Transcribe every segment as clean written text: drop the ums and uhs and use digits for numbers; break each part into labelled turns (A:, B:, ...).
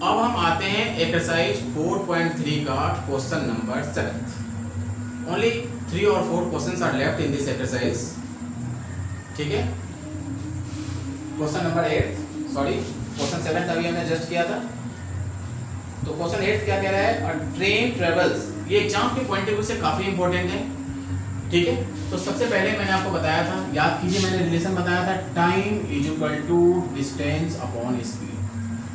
A: अब हम आते हैं एक्सरसाइज 4.3 का क्वेश्चन नंबर 7। ओनली 3 और 4 questions are left in this exercise. ठीक है, क्वेश्चन नंबर 8 सॉरी क्वेश्चन 7 अभी हमने जस्ट किया था। तो क्वेश्चन 8 क्या कह रहा है, अ ट्रेन ट्रेवल्स। ये एग्जाम के पॉइंट ऑफ व्यू से काफी इंपॉर्टेंट है। ठीक है, तो सबसे पहले मैंने आपको बताया था, याद कीजिए मैंने रिलेशन बताया था, time is equal to distance upon speed.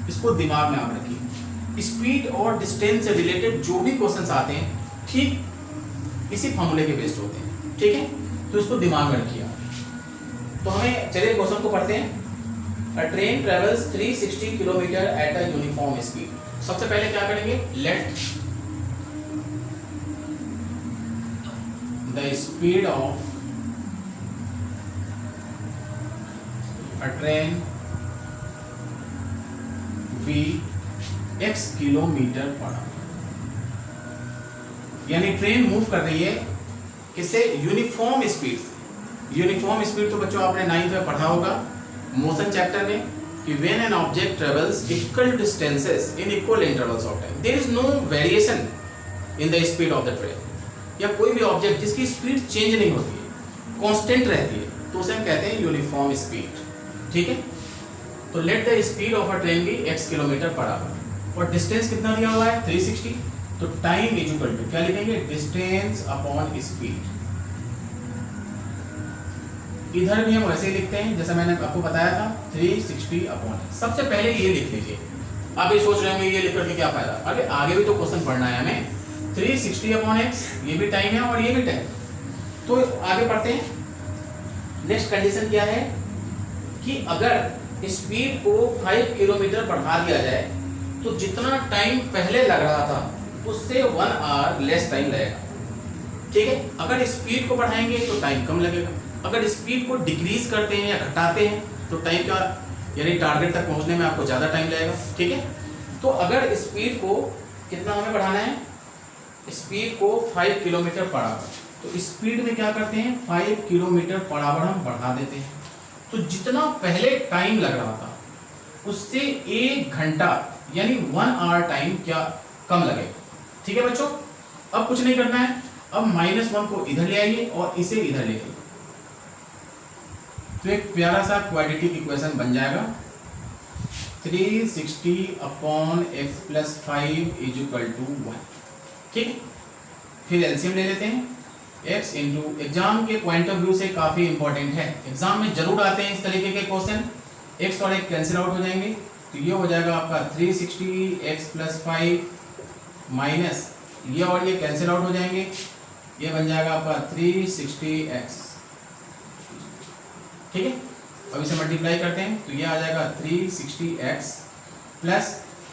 A: इसको दिमाग में आप रखिए। स्पीड और डिस्टेंस से रिलेटेड जो भी क्वेश्चंस आते हैं ठीक इसी फॉर्मूले के बेस्ड होते हैं। ठीक है, तो इसको दिमाग में रखिए आप। तो हमें चलिए क्वेश्चन को पढ़ते हैं। A train travels 360 kilometre at a uniform speed. सबसे पहले क्या करेंगे, let the speed of a train be x kilometre per hour. यानी ट्रेन मूव कर रही है किससे, यूनिफॉर्म स्पीड से। यूनिफॉर्म स्पीड तो बच्चों आपने 9th में पढ़ा होगा मोशन चैप्टर में कि when an object travels equal distances in equal intervals of time there is no variation in the speed of the train. या कोई भी ऑब्जेक्ट जिसकी स्पीड चेंज नहीं होती है, कांस्टेंट रहती है, तो उसे हम कहते हैं यूनिफॉर्म स्पीड। ठीक है, तो let the speed of a train be x kilometre per hour और डिस्टेंस कितना दिया हुआ है 360। तो टाइम इज इक्वल टू क्या लिखेंगे, डिस्टेंस अपॉन स्पीड। इधर भी हम वैसे ही लिखते हैं जैसा मैंने आपको बताया था 360 अपॉन। सबसे पहले ये लिख लीजिए। आप ये सोच रहे होंगे ये लिख करके क्या फायदा, अरे आगे भी तो क्वेश्चन पढ़ना है हमें। 360 अपॉन x, ये भी टाइम है और ये भी टाइम। तो आगे पढ़ते हैं। नेक्स्ट कंडीशन क्या है कि अगर स्पीड को 5 किलोमीटर बढ़ा दिया जाए तो जितना टाइम पहले लग रहा था उससे 1 आवर लेस टाइम लगेगा। ठीक है, अगर स्पीड को बढ़ाएंगे तो टाइम कम लगेगा, अगर स्पीड को डिक्रीज करते हैं या घटाते हैं तो टाइम क्या, यानी टारगेट तक पहुंचने में आपको ज्यादा टाइम लगेगा। ठीक है, तो अगर स्पीड को कितना हमें बढ़ाना है, स्पीड को 5 किलोमीटर पर आवर, तो स्पीड में क्या करते हैं 5 किलोमीटर पर आवर हम बढ़ा देते हैं। तो जितना पहले टाइम लग रहा था उससे 1 घंटा यानी 1 आवर टाइम क्या कम लगेगा। ठीक है बच्चों, अब कुछ नहीं करना है, अब -1 को इधर ले आइए और इसे इधर ले आइए, तो एक प्यारा सा क्वाड्रेटिक इक्वेशन बन जाएगा। 360 upon x plus 5 is equal to 1। ठीक, फिर एलसीएम ले लेते हैं। x इंटू, एग्जाम के पॉइंट ऑफ व्यू से काफी इंपॉर्टेंट है, एग्जाम में जरूर आते हैं इस तरीके के क्वेश्चन। x और x कैंसिल आउट हो जाएंगे, तो ये हो जाएगा आपका 360 x प्लस 5 माइनस ये और ये कैंसिल आउट हो जाएंगे, ये बन जाएगा आपका 360x। ठीक है, अब इसे मल्टीप्लाई करते हैं तो ये आ जाएगा 360x प्लस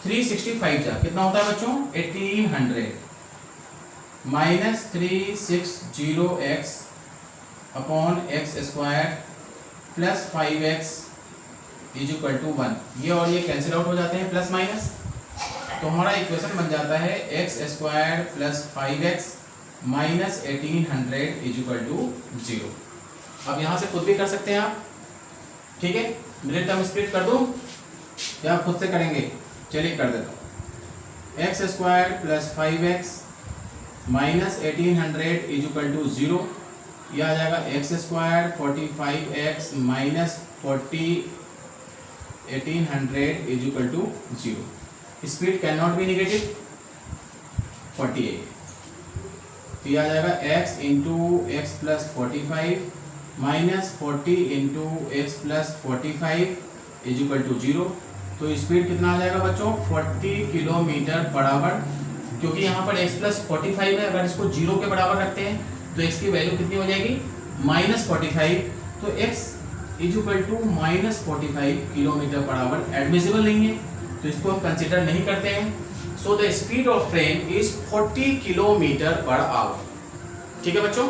A: 365 जा कितना होता है बच्चों 1800 minus 360x upon x square plus 5x is equal to 1। ये और ये कैंसिल आउट हो जाते हैं प्लस माइनस, तो हमारा इक्वेशन बन जाता है x square plus 5x minus 1800 is equal to 0। अब यहाँ से खुद भी कर सकते हैं आप। ठीक है, मेरे टर्म स्प्लिट कर दूं या आप खुद से करेंगे, चलिए कर देता हूँ। X square plus 5x minus 1800 is equal to 0। यह आ जाएगा x square 45x minus 1800 is equal to 0। Speed cannot be negative 48, तो यह आ जाएगा x into x plus 45 minus 40 into x plus 45 is equal to 0। तो speed कितना आ जाएगा बच्चों 40 किलोमीटर पर आवर, क्योंकि यहाँ पर x प्लस 45 है, अगर इसको 0 के बराबर रखते हैं तो x की वैल्यू कितनी हो जाएगी -45। तो x is equal to -45 kilometre per hour admissible नहीं है, तो इसको हम कंसिडर नहीं करते हैं। So the speed of train is 40 kilometre per hour. ठीक है बच्चों,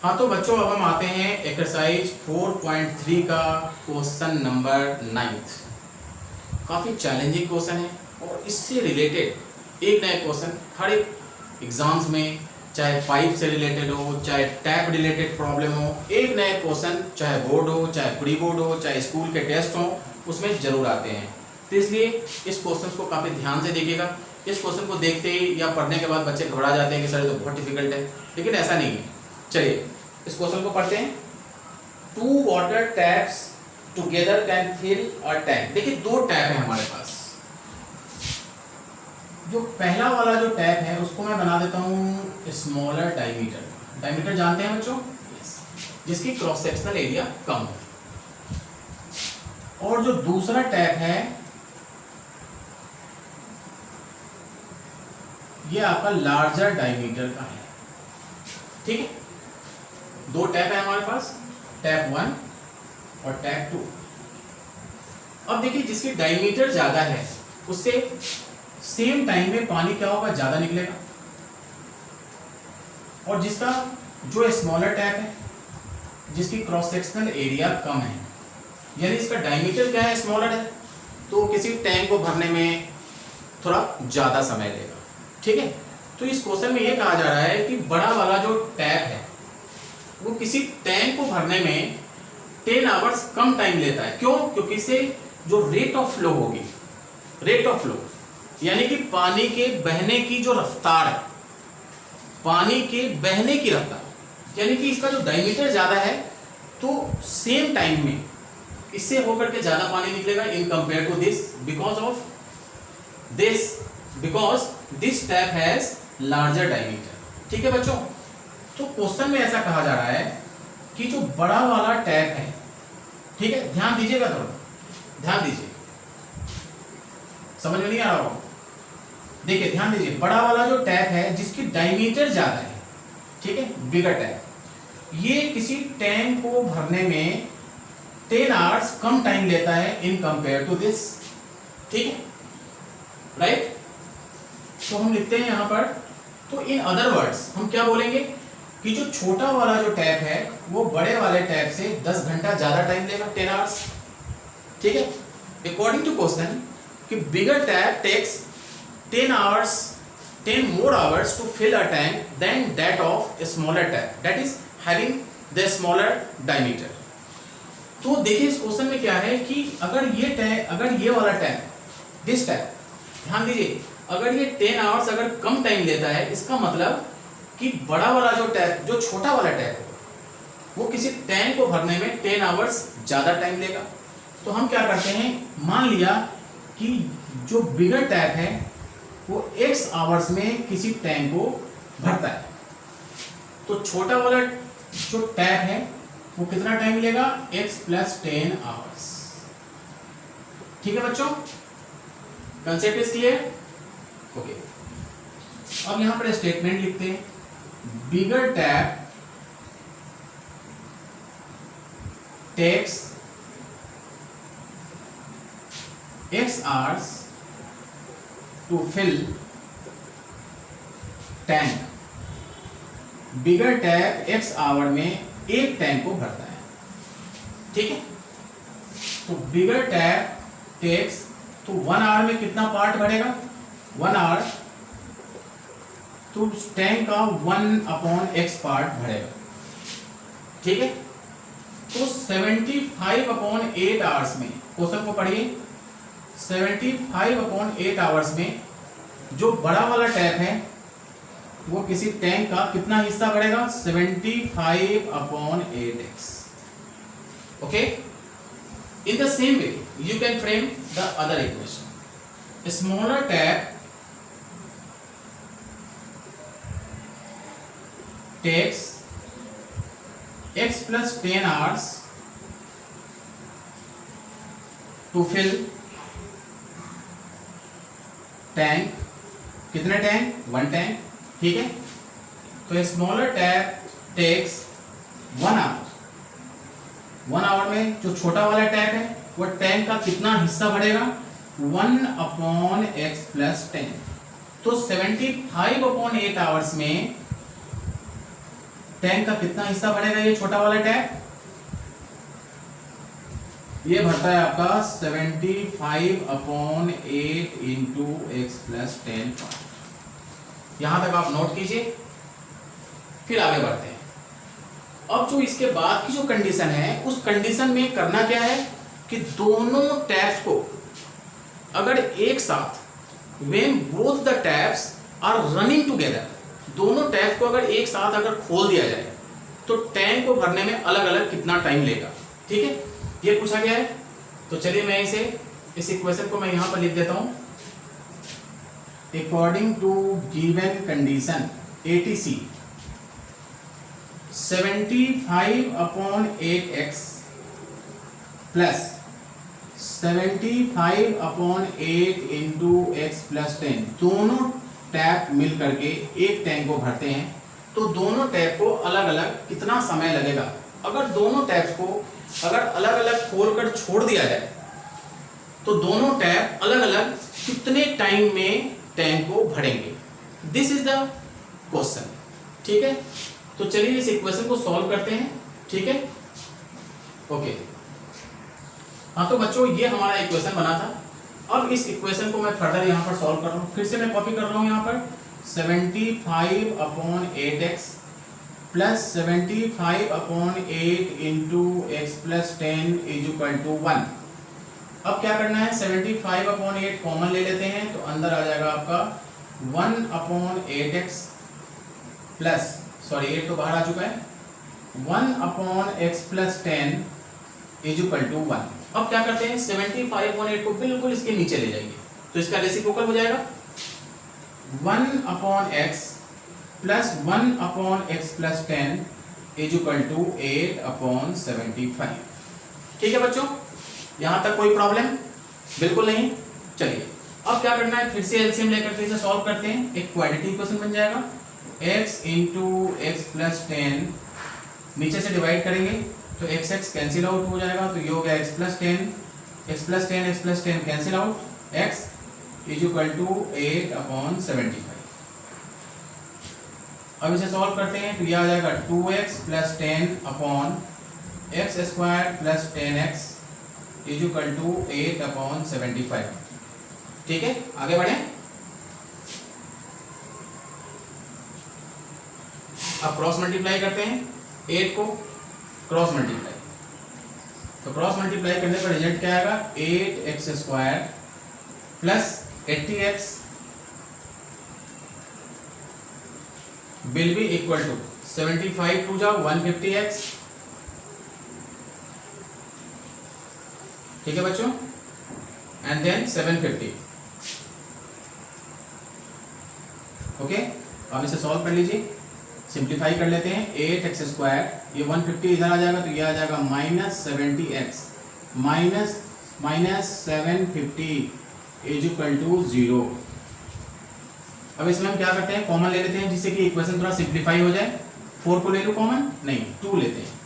A: हाँ तो बच्चों अब हम आते हैं एक्सरसाइज 4.3 का क्वेश्चन नंबर 9। काफी चैलेंजिंग क्वेश्चन है और इससे रिलेटेड एक नया क्वेश्चन हर एक एग्जाम्स में, चाहे पाइप से रिलेटेड हो, चाहे टैप रिलेटेड प्रॉब्लम हो, एक नए क्वेश्चन चाहे बोर्ड हो, चाहे प्री बोर्ड हो, चाहे स्कूल के टेस्ट हो, उसमें जरूर आते हैं। तो इसलिए इस क्वेश्चन को काफ़ी ध्यान से देखिएगा। इस क्वेश्चन को देखते ही या पढ़ने के बाद बच्चे घबरा जाते हैं कि सर ये तो बहुत डिफिकल्ट है, लेकिन ऐसा नहीं है। चलिए इस क्वेश्चन को पढ़ते हैं। 2 water taps together can fill a tank. देखिए 2 टैप है हमारे पास। जो पहला वाला जो टैप है उसको मैं बना देता हूँ स्मॉलर डायमीटर। डायमीटर जानते हैं बच्चों? जिसकी क्रॉस सेक्शनल एरिया कम है। और जो दूसरा टैप है ये आपका लार्जर डायमीटर का है। ठीक है, 2 टैप है हमारे पास, टैप 1 और टैप 2। अब देखिए जिसकी डायमीटर ज्यादा है उससे सेम टाइम में पानी क्या होगा, ज्यादा निकलेगा। और जिसका जो स्मॉलर टैप है जिसकी क्रॉस सेक्शनल एरिया कम है, यानी इसका डायमीटर क्या है, स्मॉलर है, तो किसी टैंक को भरने में थोड़ा ज्यादा समय लेगा। ठीक है, तो इस क्वेश्चन में ये कहा जा रहा है कि बड़ा वाला जो टैप है वो किसी टैंक को भरने में 10 आवर्स कम टाइम लेता है। क्यों? क्योंकि इससे जो रेट ऑफ फ्लो होगी, रेट ऑफ फ्लो यानी कि पानी के बहने की जो रफ्तार है, पानी के बहने की रफ्तार, यानी कि इसका जो डायमीटर ज्यादा है तो सेम टाइम में इससे होकर के ज्यादा पानी निकलेगा in compare to this, because this tap has larger diameter. ठीक है बच्चों, तो क्वेश्चन में ऐसा कहा जा रहा है कि जो बड़ा वाला टैप है, ठीक है, ध्यान दीजिएगा, थोड़ा ध्यान दीजिए, समझ में नहीं आ रहा होगा। देखिए ध्यान दीजिए, बड़ा वाला जो टैप है जिसकी डायमीटर ज्यादा है, ठीक है, बिगर टैप, ये किसी टैंक को भरने में 10 आवर्स कम टाइम लेता है इन कंपेयर टू दिस। ठीक है, राइट। तो हम लिखते हैं यहां पर, तो इन अदर वर्ड्स हम क्या बोलेंगे कि जो छोटा वाला जो टैप है वो बड़े वाले टैप से 10 घंटा ज्यादा टाइम लेगा, 10 आवर्स। ठीक है, अकॉर्डिंग टू क्वेश्चन कि बिगर tap takes 10 more hours to fill a tank than that of a smaller tap that is having the smaller diameter। तो देखिए इस क्वेश्चन में क्या है कि अगर ये वाला टैप, दिस टैप, ध्यान दीजिए, अगर ये 10 आवर्स अगर कम टाइम लेता है, इसका मतलब कि बड़ा वाला जो टैप, जो छोटा वाला टैप है वो किसी टैंक को भरने में 10 आवर्स ज्यादा टाइम लेगा। तो हम क्या करते हैं, मान लिया कि जो बिगर टैप है वो x आवर्स में किसी टैंक को भरता है, तो छोटा वाला जो टैप है वो कितना टाइम लेगा, x + 10 आवर्स। ठीक है बच्चों, कंसेप्ट इज क्लियर? ओके, अब यहां पर स्टेटमेंट लिखते हैं, bigger tap takes x hours to fill tank. Bigger tap x hour में एक टैंक को भरता है। ठीक है, तो बिगर टैप टेक्स, तो 1 आवर में कितना पार्ट भरेगा, 1 आवर, तो टैंक का 1/x पार्ट भरेगा। ठीक है, तो 75/8 आवर्स में, क्वेश्चन को पढ़िए, 75/8 आवर्स में जो बड़ा वाला टैप है वो किसी टैंक का कितना हिस्सा बढ़ेगा, 75/8x। Okay, in the same way you can frame the other equation. Smaller tap takes x + 10 hours to fill tank. कितने टैंक, 1 टैंक। ठीक है, तो smaller tap takes 1 hour. 1 hour में जो छोटा वाला टैप है वो टैंक का कितना हिस्सा बढ़ेगा, 1/x + 10। तो 75/8 आवर्स में टैंक का कितना हिस्सा बढ़ेगा, ये छोटा वाला टैप, ये भरता है आपका 75/8 × x + 10 पार्ट। यहां तक आप नोट कीजिए, फिर आगे बढ़ते हैं। अब जो इसके बाद की जो कंडीशन है, उस कंडीशन में करना क्या है कि दोनों टैप्स को अगर एक साथ when both the taps are running together, दोनों टैप को अगर एक साथ अगर खोल दिया जाए तो टैंक को भरने में अलग अलग कितना टाइम लेगा। ठीक है, ये पूछा गया है। तो चलिए मैं इस इक्वेशन को मैं यहां पर लिख देता हूं। According to given condition ATC 75/8x plus 75/8 into x plus 10, दोनों टैप मिल करके एक टैंक को भरते हैं। तो दोनों टैप को अलग अलग कितना समय लगेगा। अगर दोनों टैप को अगर अलग अलग खोलकर छोड़ दिया जाए तो दोनों टैप अलग अलग कितने टाइम में टैंक को भरेंगे। This is the question. ठीक है, तो चलिए इस इक्वेशन को सॉल्व करते हैं। ठीक है, ओके। हाँ तो बच्चों ये हमारा इक्वेशन बना था। अब इस इक्वेशन को मैं फर्दर यहाँ पर सॉल्व कर रहा हूँ। फिर से मैं कॉपी कर रहा हूँ यहाँ पर 75/8x plus 75/8 into x plus 10 is equal to 1। अब क्या करना है, 75/8 कॉमन ले लेते हैं तो अंदर आ जाएगा आपका 1/8x प्लस, सॉरी 8 तो बाहर आ चुका है, 1/x plus 10 is equal to 1। अब क्या करते हैं, 75/8 को बिल्कुल इसके नीचे ले जाएंगे तो इसका रेसिप्रोकल हो जाएगा 1/x plus 1/x plus 10 is equal to 8/75। ठीक है बच्चों, यहां तक कोई प्रॉब्लम बिल्कुल नहीं। चलिए अब क्या करना है, फिर से एलसीएम लेकर के इसे सॉल्व करते हैं। एक क्वाड्रेटिक इक्वेशन बन जाएगा x इंटू एक्स प्लस 10, नीचे से डिवाइड करेंगे तो x कैंसिल आउट हो जाएगा तो ये हो गया x plus 10 cancel out, x is equal to 8/75। अब इसे सॉल्व करते हैं तो ये आ जाएगा 2x plus 10/x square plus 10x is equal to 8/75। ठीक है, आगे बढ़े। अब क्रॉस मल्टीप्लाई करते हैं, 8 को क्रॉस मल्टीप्लाई, तो क्रॉस मल्टीप्लाई करने पर रिजल्ट क्या आएगा, 8x square plus 80x will be equal to 75 टू जाओ 150x। ठीक है बच्चों, एंड देन 750। ओके, अब इसे सॉल्व कर लीजिए, सिंप्लीफाई कर लेते हैं। 8x स्क्वायर, ये 150 इधर आ जाएगा तो ये आ जाएगा -70x minus 750 is equal to 0। अब इसमें हम क्या करते हैं, कॉमन ले लेते हैं जिससे कि इक्वेशन थोड़ा सिंप्लीफाई हो जाए। 4 को ले लो कॉमन, नहीं 2 लेते हैं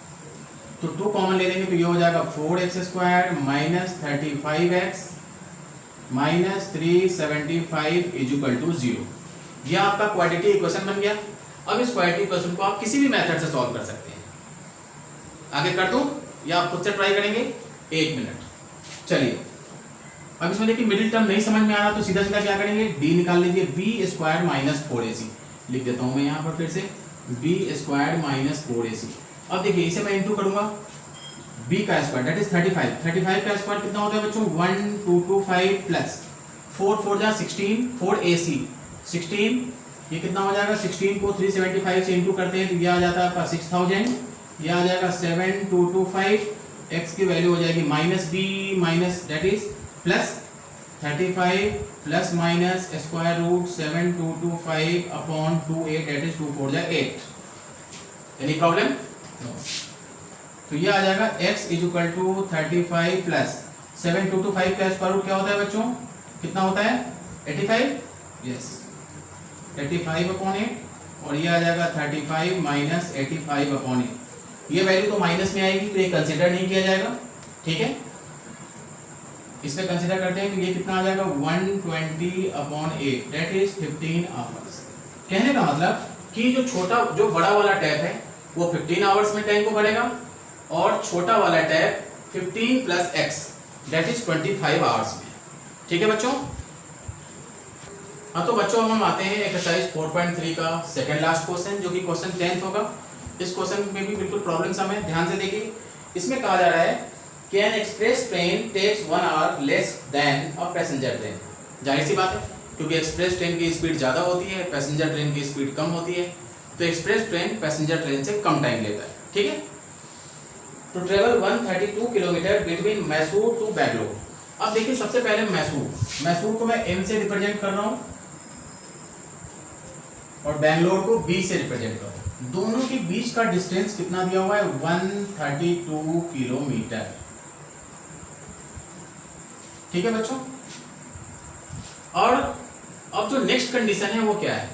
A: तो 2 कॉमन ले लेंगे तो ये हो जाएगा 4x square minus 35x minus 375 is equal to 0। यह आपका क्वाड्रेटिक इक्वेशन बन गया। अब इस क्वाड्रेटिक इक्वेशन को आप किसी भी मेथड से सॉल्व कर सकते हैं। आगे कर दूं या आप खुद से ट्राई करेंगे, 1 मिनट। चलिए अब इसमें देखिए मिडिल टर्म नहीं समझ में आ रहा तो सीधा सीधा क्या करेंगे, d निकाल लीजिए, b स्क्वायर माइनस 4ac लिख देता हूं मैं यहां पर फिर से, b स्क्वायर माइनस 4ac। अब देखिए इसे मैं इंटू करूंगा, b का स्क्वायर दैट इज 35 का स्क्वायर कितना होता है बच्चों, 1225 प्लस 4 4 जा 16 4ac 16, ये कितना हो जाएगा, 16 को 375 से इंटू करते हैं तो ये आ जाता है आपका 6000, ये आ जाएगा 7225, x की वैल्यू हो जाएगी minus b minus that is plus 35 plus minus square root 7225/28 that is 2 4 जा 8। Any problem? नो। तो ये आ जाएगा x is equal to 35 plus 7225 का स्क्वायर रूट क्या होता है बच्चों, कितना होता है 85, यस 85/8, और ये आ जाएगा 35 माइनस 85/8। ये वैल्यू तो माइनस में आएगी तो ये कंसीडर नहीं किया जाएगा। ठीक है, इसमें कंसीडर करते हैं तो ये कितना आ जाएगा 120/8 दैट इज 15 आवर्स। कहने का मतलब कि जो बड़ा वाला टैप है वो 15 आवर्स में टैंक को भरेगा और छोटा वाला tap 15 plus x that is 25 hours में। ठीक है बच्चों। हाँ तो बच्चों हम आते हैं एक्सरसाइज 4.3 का सेकंड लास्ट क्वेश्चन जो कि क्वेश्चन 10th होगा। इस क्वेश्चन में भी बिल्कुल प्रॉब्लम सम है, ध्यान से देखिए। इसमें कहा जा रहा है can express train takes 1 hour less than a passenger train. जाहिर सी बात है, क्योंकि एक्सप्रेस ट्रेन की स्पीड ज़्यादा होती है, पैसेंजर ट्रेन की स्पीड कम होती है, तो एक्सप्रेस ट्रेन पैसेंजर ट्रेन से कम टाइम लेता है। ठीक है, to travel 132 kilometre between Mysore to Bangalore. अब देखिए सबसे पहले मैसूर को मैं M से रिप्रेजेंट कर रहा हूं और बेंगलोर को B से रिप्रेजेंट कर रहा हूं। दोनों के बीच का डिस्टेंस कितना दिया हुआ है? 132 किलोमीटर। ठीक है बच्चों, और अब जो नेक्स्ट कंडीशन है वो क्या है?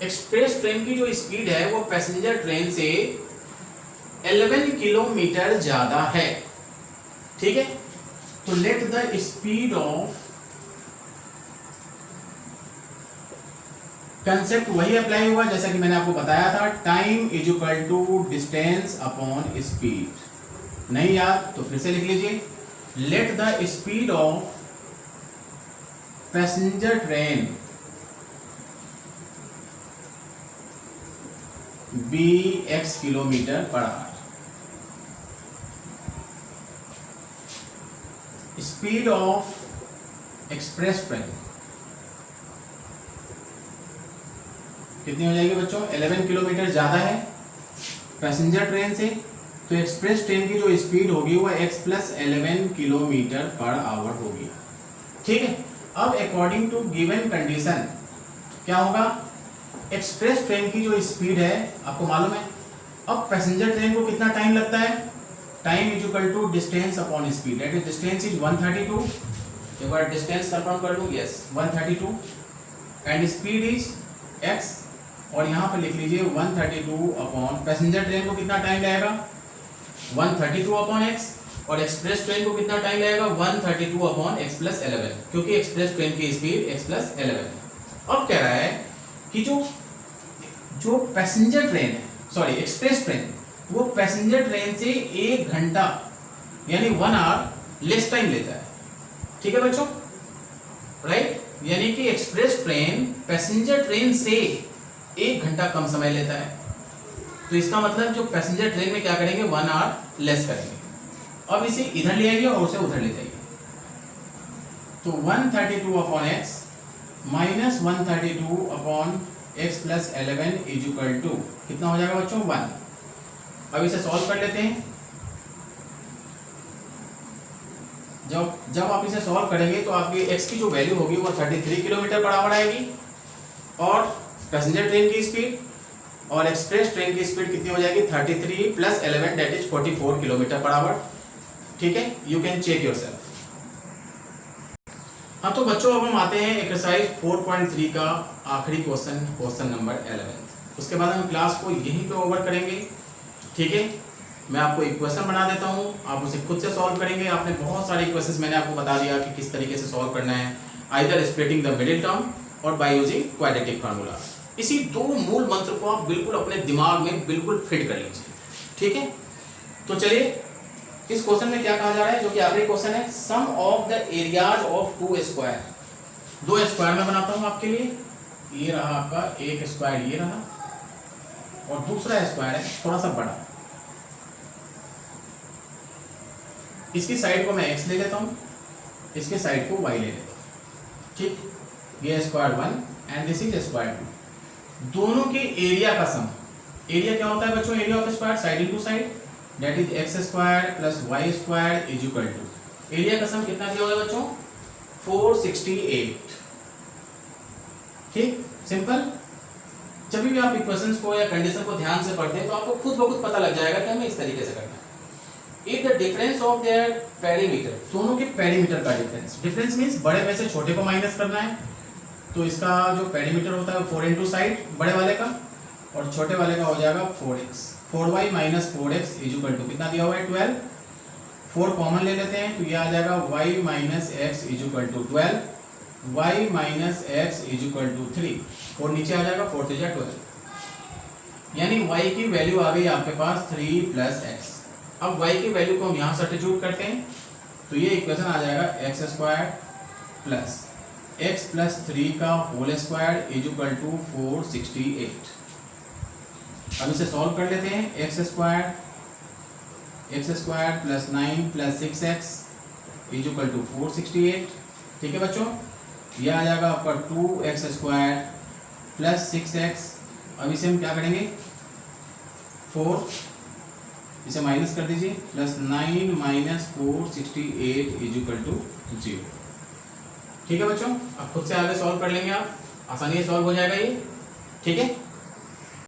A: एक्सप्रेस ट्रेन की जो स्पीड है वो पैसेंजर ट्रेन से 11 किलोमीटर ज्यादा है। ठीक है, तो let the speed of, concept वही अप्लाई हुआ जैसा कि मैंने आपको बताया था, time is equal to distance upon speed. नहीं याद तो फिर से लिख लीजिए, let the speed of passenger train be x kilometre per hour, speed of express train कितनी हो जाएगी बच्चों? 11 किलोमीटर ज्यादा है पैसेंजर ट्रेन से, तो एक्सप्रेस ट्रेन की जो स्पीड होगी वो x plus 11 kilometre per our होगी। ठीक है, अब अकॉर्डिंग टू गिवन कंडीशन क्या होगा? एक्सप्रेस ट्रेन की जो स्पीड है आपको मालूम है, अब पैसेंजर ट्रेन को कितना टाइम लगता है? Time is equal to distance upon speed, that is distance is 132। एक बार डिस्टेंस कंफर्म कर लूं, yes 132, and speed is x, और यहां पर लिख लीजिए 132 अपॉन पैसेंजर ट्रेन को कितना टाइम लगेगा? 132 अपॉन x, और एक्सप्रेस ट्रेन को कितना टाइम लगेगा? 132 अपॉन x प्लस 11, क्योंकि एक्सप्रेस ट्रेन की स्पीड x प्लस 11। अब कह रहा है कि जो पैसेंजर ट्रेन है, सॉरी एक्सप्रेस ट्रेन, वो पैसेंजर ट्रेन से 1 घंटा यानी 1 आवर लेस टाइम लेता है। ठीक है बच्चों, राइट, यानी कि एक्सप्रेस ट्रेन पैसेंजर ट्रेन से 1 घंटा कम समय लेता है। तो इसका मतलब जो पैसेंजर ट्रेन में क्या करेंगे? 1 आवर लेस करेंगे। अब इसे इधर ले आइए और उसे उधर ले जाइए, तो 132 upon x minus 132 upon x plus 11 is equal to कितना हो जाएगा बच्चों? 1। अब इसे सॉल्व कर लेते हैं। जब आप इसे सॉल्व करेंगे तो आपकी x की जो वैल्यू होगी वो 33 किलोमीटर पर आवर आएगी, और पैसेंजर ट्रेन की स्पीड और एक्सप्रेस ट्रेन की स्पीड कितनी हो जाएगी? 33 plus 11 that is 44 kilometre per hour. ठीक है, यू कैन चेक योरसेल्फ। हाँ तो बच्चों अब हम आते हैं एक्सरसाइज 4.3 का आखिरी क्वेश्चन नंबर 11। उसके बाद हम क्लास को यहीं पे ओवर करेंगे। ठीक है, मैं आपको इक्वेशन बना देता हूँ, आप उसे खुद से सॉल्व करेंगे। आपने बहुत सारे इक्वेशंस मैंने आपको बता दिया कि किस तरीके से सॉल्व करना है, either splitting the middle term और बाय यूजिंग क्वाड्रेटिक फार्मूला। इसी दो मूल मंत्र को आप बिल्कुल अपने दिमाग में बिल्कुल फिट कर लीजिए। ठीक है, तो चलिए इस क्वेश्चन में क्या कहा जा रहा है, जो कि आखिरी क्वेश्चन है, sum of the areas of 2 square. 2 square में बनाता हूं आपके लिए, ये रहा आपका एक स्क्वायर, ये रहा, और दूसरा स्क्वायर है थोड़ा सा बड़ा, इसकी साइड को मैं x ले लेता हूं, इसके साइड को y ले लेता हूं। ठीक, ये square 1 and this is square 2। दोनों के एरिया का सम, एरिया क्या होता है बच्चों? Area of square side into side, that is x square plus y square is equal to, area का सम कितना दिया होगा बच्चों? 468। ठीक, सिंपल। जब भी आप इक्वेशंस को या कंडीशन को ध्यान से पढ़ते हैं तो आपको खुद ब खुद पता लग जाएगा कि हमें इस तरीके से करना है। If the difference of their perimeter, दोनों के पेरीमीटर का डिफरेंस, डिफरेंस मींस बड़े में से छोटे को माइनस करना है, तो इसका जो पेरीमीटर होता है 4 इंटू साइड बड़े वाले का, और छोटे वाले का हो जाएगा 4x, 4y minus 4x is equal to कितना दिया हुआ है? 12। 4 कॉमन ले लेते हैं तो ये आ जाएगा y minus x is equal to 12, y minus x is equal to 3, 4 नीचे आ जाएगा, 4 से 12, यानी y की वैल्यू आ गई आपके पास 3 प्लस एक्स। अब y की वैल्यू को हम यहाँ सब्स्टिट्यूट करते हैं तो ये इक्वेशन आ जाएगा x square plus x plus 3 का whole square is equal to 468। अब इसे सॉल्व कर लेते हैं। X square x square plus 9 plus 6x is equal to 468। ठीक है बच्चों, यह आ जाएगा आपका 2x स्क्वायर प्लस 6x। अब इसे हम क्या करेंगे 4, इसे माइनस कर दीजिए, plus 9 minus 468 is equal to 0। ठीक है बच्चों, अब खुद से आगे सॉल्व कर लेंगे आप, आसानी से सॉल्व हो जाएगा ये। ठीक है।